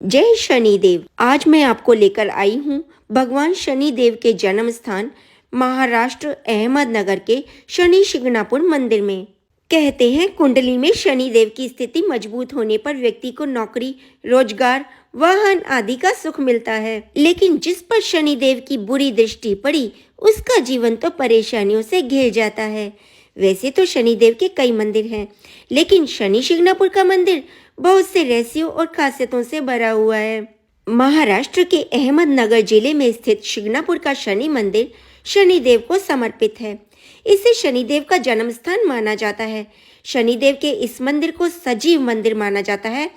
जय शनिदेव। आज मैं आपको लेकर आई हूँ भगवान शनिदेव के जन्म स्थान महाराष्ट्र अहमदनगर के शनि शिंगणापुर मंदिर में। कहते हैं कुंडली में शनिदेव की स्थिति मजबूत होने पर व्यक्ति को नौकरी, रोजगार, वाहन आदि का सुख मिलता है। लेकिन जिस पर शनिदेव की बुरी दृष्टि पड़ी उसका जीवन तो परेशानियों से घिर जाता है। वैसे तो शनिदेव के कई मंदिर हैं, लेकिन शनि शिंगणापुर का मंदिर बहुत से रहस्यों और खासियतों से भरा हुआ है। महाराष्ट्र के अहमदनगर जिले में स्थित शिंगणापुर का शनि मंदिर शनिदेव को समर्पित है। इसे शनिदेव का जन्म स्थान माना जाता है। शनिदेव के इस मंदिर को सजीव मंदिर माना जाता है,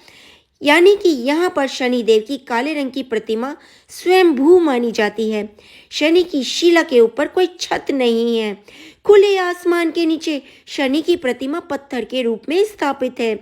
यानी कि यहाँ पर शनिदेव की काले रंग की प्रतिमा स्वयंभू मानी जाती है। शनि की शिला के ऊपर कोई छत नहीं है। खुले आसमान के नीचे शनि की प्रतिमा पत्थर के रूप में स्थापित है।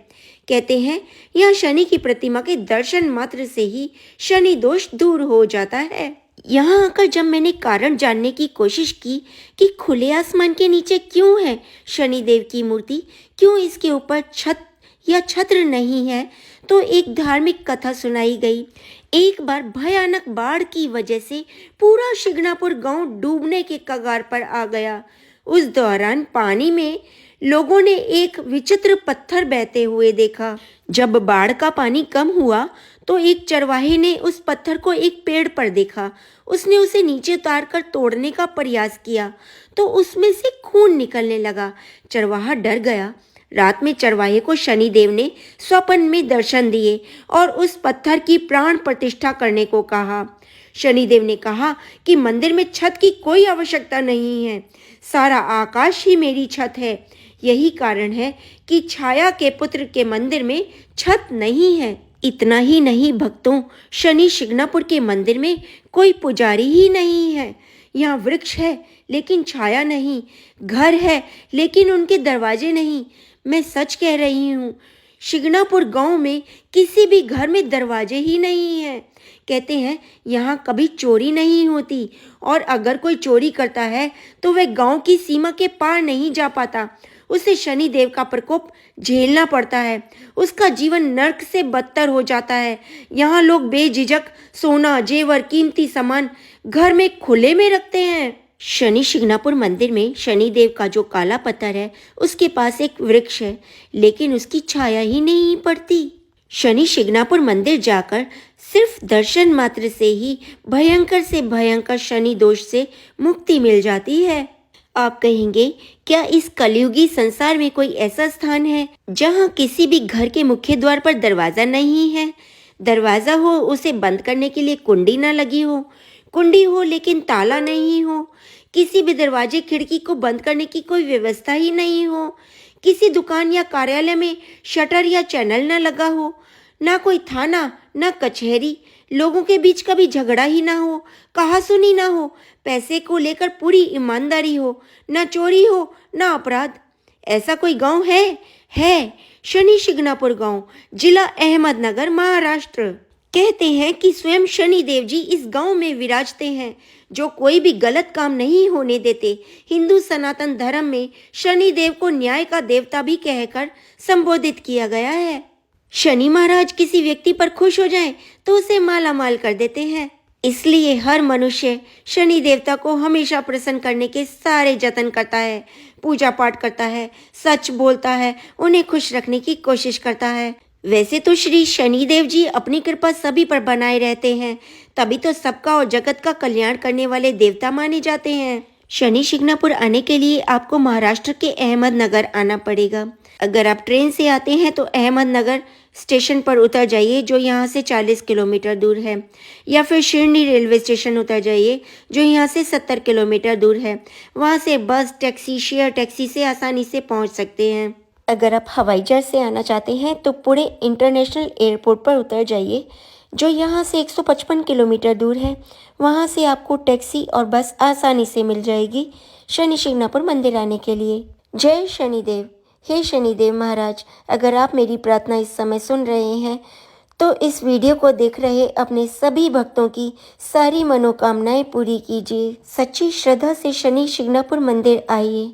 कहते हैं यहाँ शनि की प्रतिमा के दर्शन मात्र से ही शनि दोष दूर हो जाता है। यहाँ आकर जब मैंने कारण जानने की कोशिश की कि खुले आसमान के नीचे क्यों है शनिदेव की मूर्ति, क्यों इसके ऊपर छत या छत्र नहीं है, तो एक धार्मिक कथा सुनाई गई। एक बार भयानक बाढ़ की वजह से पूरा शिंगणापुर गांव डूबने के कगार पर आ गया। उस दौरान पानी में लोगों ने एक विचित्र पत्थर बहते हुए देखा। जब बाढ़ का पानी कम हुआ तो एक चरवाहे ने उस पत्थर को एक पेड़ पर देखा। उसने उसे नीचे उतार कर तोड़ने का प्रयास किया तो उसमें से खून निकलने लगा। चरवाहा डर गया। रात में चरवाहे को शनिदेव ने स्वप्न में दर्शन दिए और उस पत्थर की प्राण प्रतिष्ठा करने को कहा। शनिदेव ने कहा कि मंदिर में छत की कोई आवश्यकता नहीं है, सारा आकाश ही मेरी छत है। यही कारण है कि छाया के पुत्र के मंदिर में छत नहीं है। इतना ही नहीं भक्तों, शनि शिंगणापुर के मंदिर में कोई पुजारी ही नहीं है। यहाँ वृक्ष है लेकिन छाया नहीं, घर है लेकिन उनके दरवाजे नहीं। मैं सच कह रही हूँ, शिंगणापुर गांव में किसी भी घर में दरवाजे ही नहीं है। कहते हैं यहाँ कभी चोरी नहीं होती, और अगर कोई चोरी करता है तो वह गांव की सीमा के पार नहीं जा पाता। उसे शनिदेव का प्रकोप झेलना पड़ता है। उसका जीवन नर्क से बदतर हो जाता है। यहाँ लोग बेझिझक सोना, जेवर, कीमती सामान घर में खुले में रखते हैं। शनि शिंगणापुर मंदिर में शनिदेव का जो काला पत्थर है उसके पास एक वृक्ष है, लेकिन उसकी छाया ही नहीं पड़ती। शनि शिंगणापुर मंदिर जाकर सिर्फ दर्शन मात्र से ही भयंकर से भयंकर शनि दोष से मुक्ति मिल जाती है। आप कहेंगे, क्या इस कलयुगी संसार में कोई ऐसा स्थान है जहां किसी भी घर के मुख्य द्वार पर दरवाजा नहीं है? दरवाजा हो, उसे बंद करने के लिए कुंडी न लगी हो, कुंडी हो लेकिन ताला नहीं हो, किसी भी दरवाजे खिड़की को बंद करने की कोई व्यवस्था ही नहीं हो, किसी दुकान या कार्यालय में शटर या चैनल न लगा हो, ना कोई थाना ना कचहरी, लोगों के बीच कभी झगड़ा ही ना हो, कहासुनी ना हो, पैसे को लेकर पूरी ईमानदारी हो, ना चोरी हो ना अपराध। ऐसा कोई गांव है शनि शिंगणापुर गांव, जिला अहमदनगर, महाराष्ट्र। कहते हैं कि स्वयं शनिदेव जी इस गांव में विराजते हैं, जो कोई भी गलत काम नहीं होने देते। हिंदू सनातन धर्म में शनिदेव को न्याय का देवता भी कहकर संबोधित किया गया है। शनि महाराज किसी व्यक्ति पर खुश हो जाएं तो उसे माला माल कर देते हैं। इसलिए हर मनुष्य शनि देवता को हमेशा प्रसन्न करने के सारे जतन करता है, पूजा पाठ करता है, सच बोलता है, उन्हें खुश रखने की कोशिश करता है। वैसे तो श्री शनिदेव जी अपनी कृपा सभी पर बनाए रहते हैं, तभी तो सबका और जगत का कल्याण करने वाले देवता माने जाते हैं। शनि शिंगणापुर आने के लिए आपको महाराष्ट्र के अहमदनगर आना पड़ेगा। अगर आप ट्रेन से आते हैं तो अहमदनगर स्टेशन पर उतर जाइए, जो यहाँ से 40 किलोमीटर दूर है, या फिर शिरडी रेलवे स्टेशन उतर जाइए, जो यहाँ से 70 किलोमीटर दूर है। वहाँ से बस, टैक्सी, शेयर टैक्सी से आसानी से पहुँच सकते हैं। अगर आप हवाई जहाज से आना चाहते हैं तो पुणे इंटरनेशनल एयरपोर्ट पर उतर जाइए, जो यहाँ से 155 किलोमीटर दूर है। वहाँ से आपको टैक्सी और बस आसानी से मिल जाएगी शनि शिंगणापुर मंदिर आने के लिए। जय शनिदेव। हे शनिदेव महाराज, अगर आप मेरी प्रार्थना इस समय सुन रहे हैं तो इस वीडियो को देख रहे अपने सभी भक्तों की सारी मनोकामनाएं पूरी कीजिए। सच्ची श्रद्धा से शनि शिंगणापुर मंदिर आइए,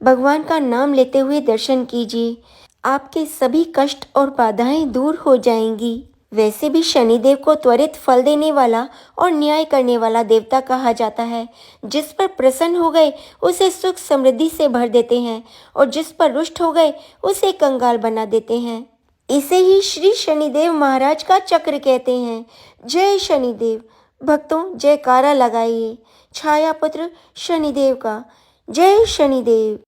भगवान का नाम लेते हुए दर्शन कीजिए। आपके सभी कष्ट और बाधाएं दूर हो जाएंगी। वैसे भी शनिदेव को त्वरित फल देने वाला और न्याय करने वाला देवता कहा जाता है। जिस पर प्रसन्न हो गए उसे सुख समृद्धि से भर देते हैं और जिस पर रुष्ट हो गए उसे कंगाल बना देते हैं। इसे ही श्री शनिदेव महाराज का चक्र कहते हैं। जय शनिदेव। भक्तों, जयकारा लगाइए छाया पुत्र शनिदेव का। जय शनिदेव।